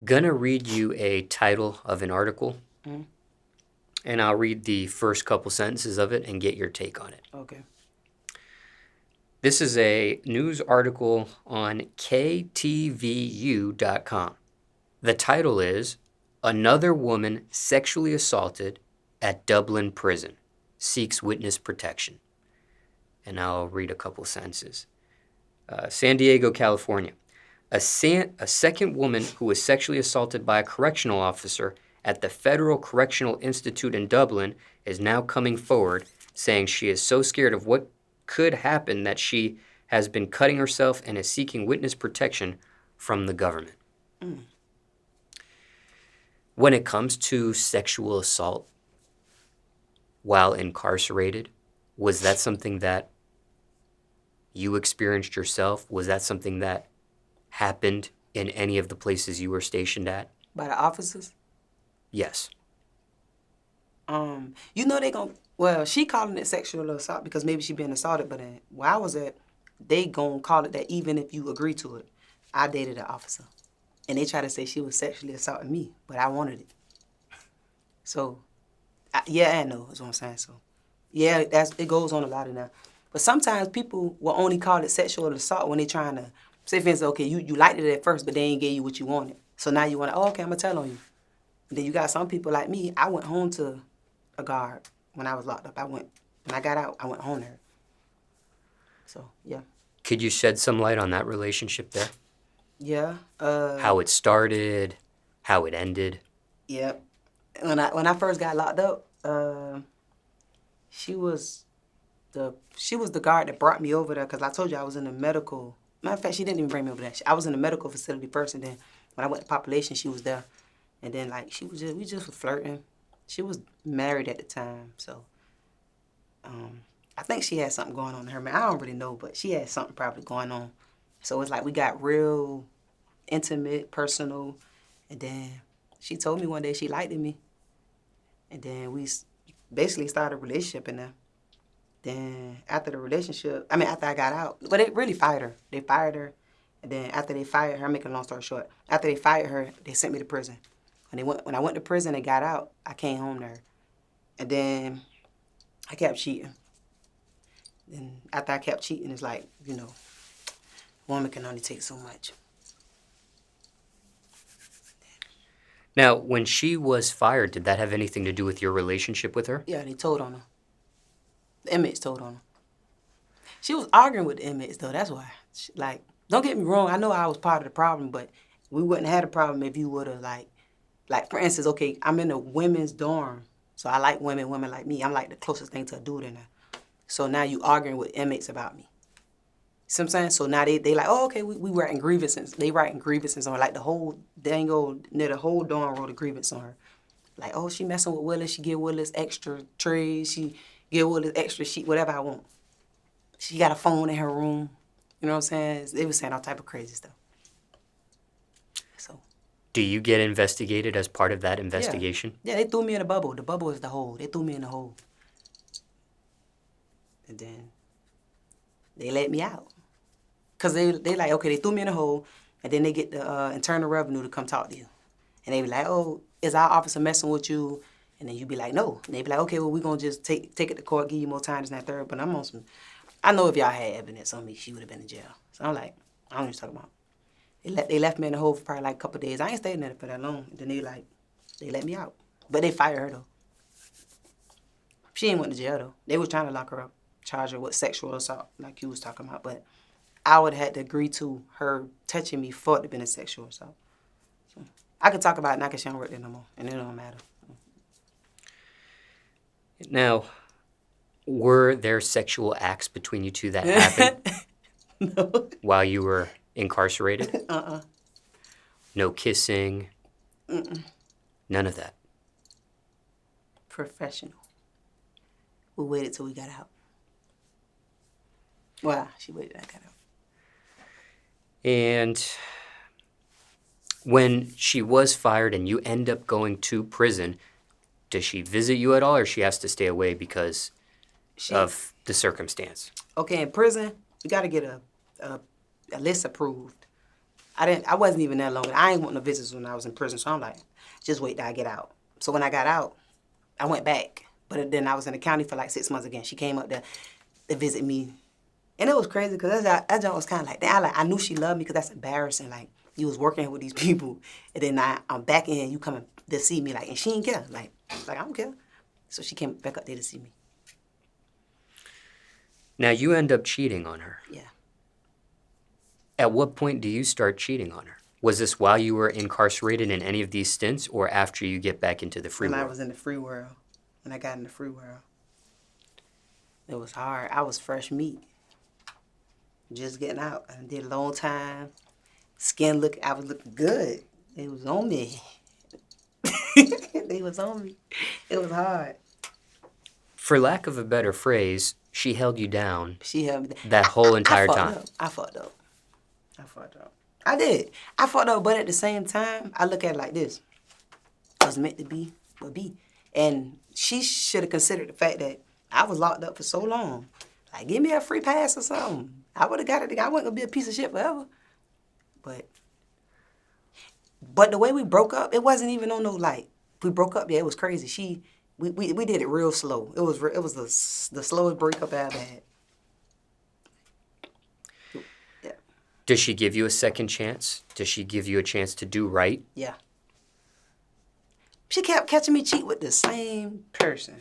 gonna read you a title of an article, and I'll read the first couple sentences of it and get your take on it. Okay. This is a news article on KTVU.com. The title is, Another Woman Sexually Assaulted at Dublin Prison Seeks Witness Protection. And I'll read a couple sentences. San Diego, California. A second woman who was sexually assaulted by a correctional officer at the Federal Correctional Institute in Dublin is now coming forward, saying she is so scared of what could happen that she has been cutting herself and is seeking witness protection from the government. When it comes to sexual assault while incarcerated, was that something that you experienced yourself? Was that something that happened in any of the places you were stationed at? By the officers? Yes. You know they gon', well, she calling it sexual assault because maybe she been assaulted, but where I was at, they gon' call it that even if you agree to it. I dated an officer, and they try to say she was sexually assaulting me, but I wanted it. So, yeah and no is what I'm saying. So, yeah, it goes on a lot of that. But sometimes people will only call it sexual assault when they trying to, say for instance, okay, you liked it at first, but they ain't gave you what you wanted. So now you want to, oh, okay, I'm going to tell on you. And then you got some people like me, I went home to a guard when I was locked up. When I got out, I went home there. So, yeah. Could you shed some light on that relationship there? Yeah. How it started, how it ended? Yeah. When I first got locked up, she was the guard that brought me over there because I told you I was in the medical. Matter of fact, she didn't even bring me over there. I was in the medical facility first, and then when I went to population, she was there. And then, like, we just were flirting. She was married at the time, so I think she had something going on in her man. I don't really know, but she had something probably going on. So it's like we got real intimate, personal, and then she told me one day she liked me. And then we basically started a relationship in there. Then after I got out, but they really fired her. They fired her, and then after they fired her, I'm making a long story short, after they fired her, they sent me to prison. When I went to prison and got out, I came home there. And then I kept cheating. And after I kept cheating, it's like, woman can only take so much. Now, when she was fired, did that have anything to do with your relationship with her? Yeah, they told on her. The inmates told on her. She was arguing with the inmates, though. That's why. Don't get me wrong. I know I was part of the problem, but we wouldn't have had a problem if you would have, like, for instance, okay, I'm in a women's dorm, so I like women like me. I'm like the closest thing to a dude in there. So now you arguing with inmates about me. See what I'm saying? So now they like, oh, okay, we writing grievances. They writing grievances on her. Like the whole dorm wrote a grievance on her. Like, oh, she messing with Willis. She give Willis extra trays. She give Willis extra sheet, whatever I want. She got a phone in her room. You know what I'm saying? They was saying all type of crazy stuff. So. Do you get investigated as part of that investigation? Yeah, they threw me in a bubble. The bubble is the hole. They threw me in the hole. And then they let me out. Because they like, okay, they threw me in the hole, and then they get the Internal Revenue to come talk to you. And they be like, oh, is our officer messing with you? And then you be like, no. And they be like, okay, well, we're going to just take it to court, give you more time, this and that, third. But I'm on some, I know if y'all had evidence on me, she would have been in jail. So I'm like, I don't know what you're talking about. They left me in the hole for probably like a couple of days. I ain't stayed in there for that long. And then they let me out. But they fired her, though. She ain't went to jail, though. They was trying to lock her up, charge her with sexual assault, like you was talking about. But I would have had to agree to her touching me for it to have been a sexual assault. So I could talk about it now because she don't work there no more, and it don't matter. Now, were there sexual acts between you two that happened No. while you were incarcerated? Uh-uh. No kissing? Mm-mm. None of that? Professional. We waited till we got out. Well, she waited till I got out. And when she was fired and you end up going to prison, does she visit you at all, or she has to stay away because of the circumstance? Okay, in prison, we got to get a list approved. I wasn't even that long. I ain't want no visits when I was in prison, so I'm like, just wait till I get out. So when I got out, I went back. But then I was in the county for like 6 months again. She came up there to visit me. And it was crazy because that job was kind of like that. I knew she loved me because that's embarrassing. Like, you was working with these people, and then I'm back in, you coming to see me, like, and she didn't care. Like I don't care. So she came back up there to see me. Now, you end up cheating on her. Yeah. At what point do you start cheating on her? Was this while you were incarcerated in any of these stints or after you get back into the free world? When I was in the free world. When I got in the free world. It was hard. I was fresh meat. Just getting out. I did a long time. I was looking good. It was on me. They was on me. It was hard. For lack of a better phrase, she held you down. She held me down. That whole entire time. I fucked up. I did. I fucked up, but at the same time, I look at it like this. It was meant to be, but be. And she should have considered the fact that I was locked up for so long. Like, give me a free pass or something. I would have got it. I wasn't going to be a piece of shit forever. But the way we broke up, it wasn't even on no, like, we broke up, yeah, it was crazy. We did it real slow. It was the slowest breakup I ever had. Yeah. Does she give you a second chance? Does she give you a chance to do right? Yeah. She kept catching me cheat with the same person.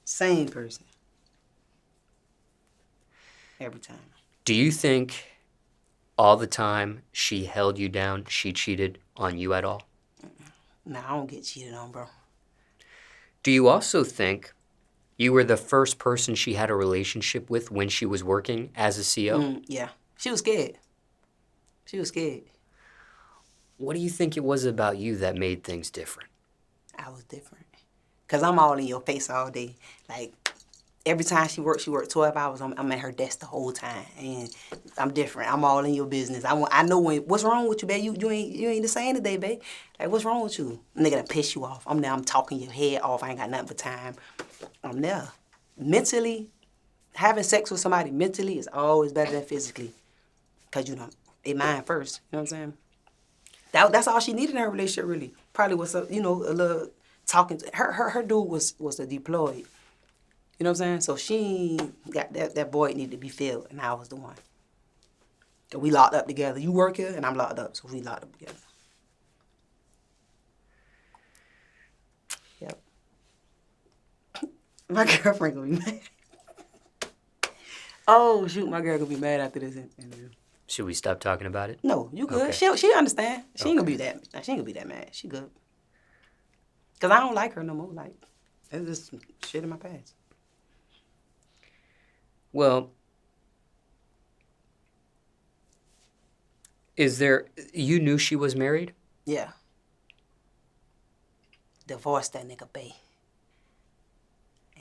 Same person. Every time. Do you think all the time she held you down, she cheated on you at all? Nah, I don't get cheated on, bro. Do you also think you were the first person she had a relationship with when she was working as a CO? Yeah. She was scared. What do you think it was about you that made things different? I was different. Because I'm all in your face all day. Like, every time she worked 12 hours. I'm at her desk the whole time. And I'm different. I'm all in your business. I know what's wrong with you, babe? You ain't the same today, babe. Like, what's wrong with you? Nigga that piss you off. I'm there. I'm talking your head off. I ain't got nothing but time. I'm there. Mentally, having sex with somebody mentally is always better than physically. Because, they mind first. You know what I'm saying? That's all she needed in her relationship, really. Probably was, a little talking. Her dude was deployed. You know what I'm saying? So she got that void needed to be filled, and I was the one. So we locked up together. You work here, and I'm locked up, so we locked up together. Yep. My girlfriend gonna be mad. Oh, shoot, my girl gonna be mad after this interview. Should we stop talking about it? No, you good. Okay. She understand. She ain't gonna be that mad. She good. Cause I don't like her no more. Like, it's just shit in my past. Well, you knew she was married? Yeah. Divorced that nigga, bae.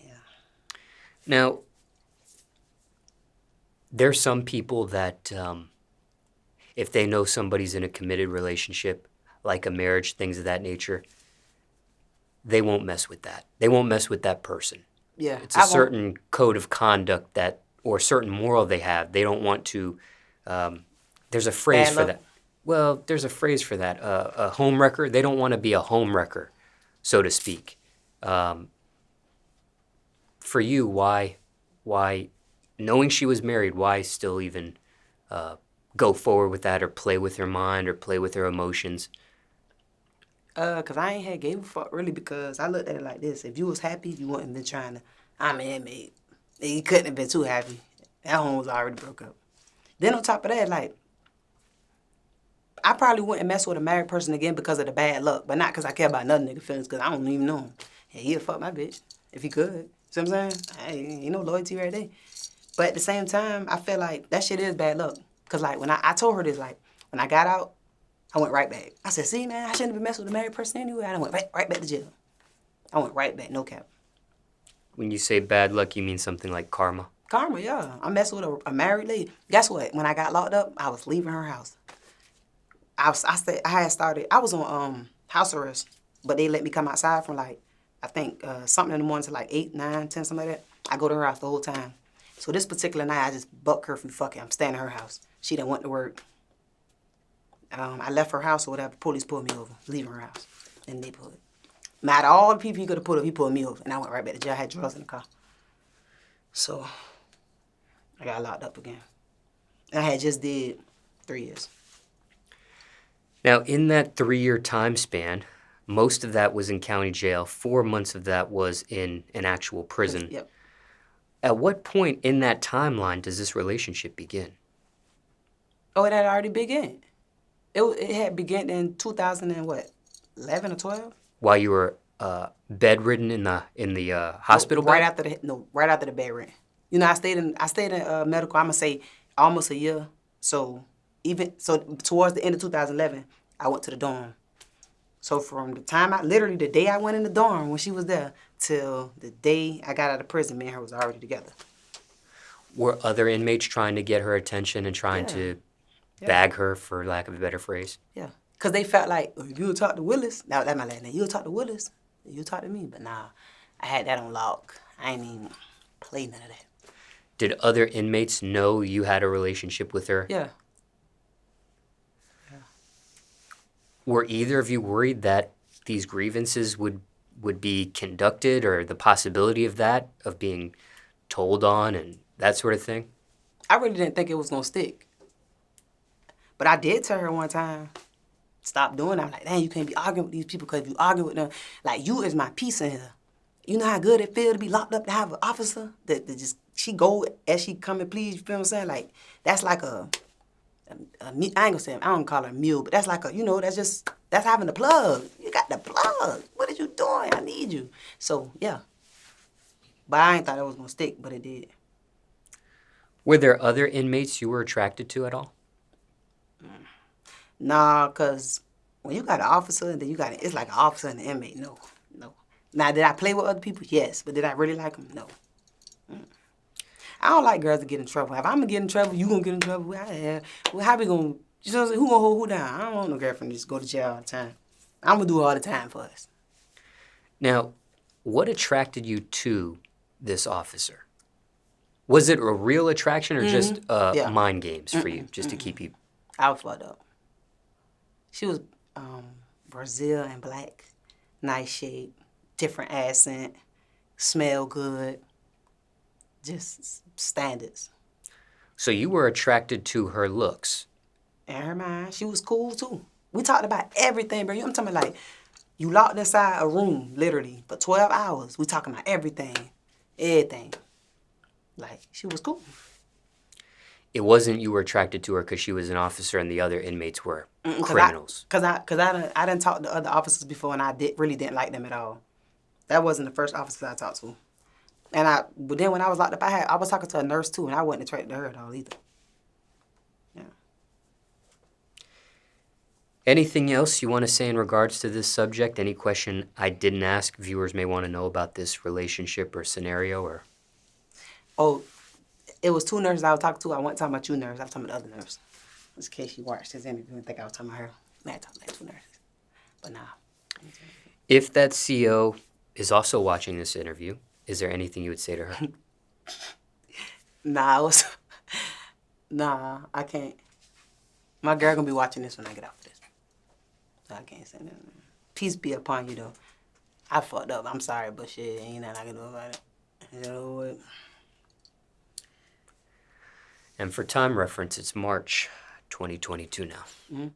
Yeah. Now, there's some people that, if they know somebody's in a committed relationship, like a marriage, things of that nature, they won't mess with that. They won't mess with that person. Yeah. It's a certain code of conduct or certain moral they have. They don't want to, there's a phrase for that. Well, there's a phrase for that. A home wrecker, they don't want to be a home wrecker, so to speak. For you, why, knowing she was married, why still even go forward with that or play with her mind or play with her emotions? Cause I ain't gave a fuck really, because I looked at it like this. If you was happy, you wouldn't have been trying to, mate. You couldn't have been too happy. That home was already broke up. Then on top of that, like, I probably wouldn't mess with a married person again because of the bad luck, but not because I care about another nigga feelings, because I don't even know him. Yeah, he'd fuck my bitch if he could. See what I'm saying? Ain't no loyalty right there. But at the same time, I feel like that shit is bad luck. Because, like, when I told her this, like, when I got out, I went right back. I said, see, man, I shouldn't have been messing with a married person anyway. I went right back to jail. I went right back, no cap. When you say bad luck, you mean something like karma? Karma, yeah. I messed with a married lady. Guess what? When I got locked up, I was leaving her house. I was on house arrest, but they let me come outside from, like, I think something in the morning to like 8, 9, 10, something like that. I go to her house the whole time. So this particular night, I just buck curfew, fuck it, I'm staying at her house. She done went to work. I left her house or whatever. Police pulled me over, leaving her house in the neighborhood. Out of all the people he could have pulled up, he pulled me over, and I went right back to jail. I had drugs in the car. So I got locked up again. And I had just did 3 years. Now, in that 3-year time span, most of that was in county jail. 4 months of that was in an actual prison. Yep. At what point in that timeline does this relationship begin? Oh, it had already begun. It had begun in 2011 or 12. While you were bedridden in the hospital Right bed? right after the bed rent. You know, I stayed in medical. I'm gonna say almost a year. So towards the end of 2011, I went to the dorm. So from the time literally the day I went in the dorm when she was there till the day I got out of prison, me and her was already together. Were other inmates trying to get her attention and trying to bag her, for lack of a better phrase? Yeah, cause they felt like if you'll talk to Willis, that's my last name. You'll talk to Willis, you'll talk to me. But nah, I had that on lock. I ain't even play none of that. Did other inmates know you had a relationship with her? Yeah. Were either of you worried that these grievances would be conducted, or the possibility of that, of being told on and that sort of thing? I really didn't think it was gonna stick. But I did tell her one time, stop doing that. I'm like, dang, you can't be arguing with these people, because if you argue with them, like, you is my peace in here. You know how good it feel to be locked up, to have an officer that just, she go as she come and please, you feel what I'm saying? Like, that's like I ain't gonna say, I don't call her a mule, but that's like that's having the plug. You got the plug. What are you doing? I need you. So, yeah. But I ain't thought it was gonna stick, but it did. Were there other inmates you were attracted to at all? Nah, because when you got an officer and then it's like an officer and an inmate. No. Now, did I play with other people? Yes. But did I really like them? No. I don't like girls that get in trouble. If I'm gonna get in trouble, you gonna get in trouble. How we gonna, you know what I'm saying? Who gonna hold who down? I don't want no girlfriend to just go to jail all the time. I'm gonna do it all the time for us. Now, what attracted you to this officer? Was it a real attraction, or just mind games for you, just to keep you? I was fucked up. She was Brazil and black, nice shape, different accent, smell good, just standards. So you were attracted to her looks? And her mind, she was cool too. We talked about everything, bro. I'm talking about, like, you locked inside a room, literally, for 12 hours. We talking about everything. Like, she was cool. It wasn't you were attracted to her because she was an officer and the other inmates were criminals? Because I done talked to other officers before, and I really didn't like them at all. That wasn't the first officer I talked to. But then when I was locked up, I was talking to a nurse too, and I wasn't attracted to her at all either. Yeah. Anything else you want to say in regards to this subject? Any question I didn't ask viewers may want to know about this relationship or scenario? Or Oh, it was 2 nurses I was talking to. I wasn't talking about you nurse. I was talking about the other nurse. Just in case you watched this interview and think I was talking about her. I had talking about 2 nurses. But nah. if that CO is also watching this interview, is there anything you would say to her? Nah, I can't. My girl gonna be watching this when I get off this. So I can't say nothing. Peace be upon you, though. I fucked up. I'm sorry, but shit, ain't nothing I can do about it. You know what? And for time reference, it's March 2022 now. Mm-hmm.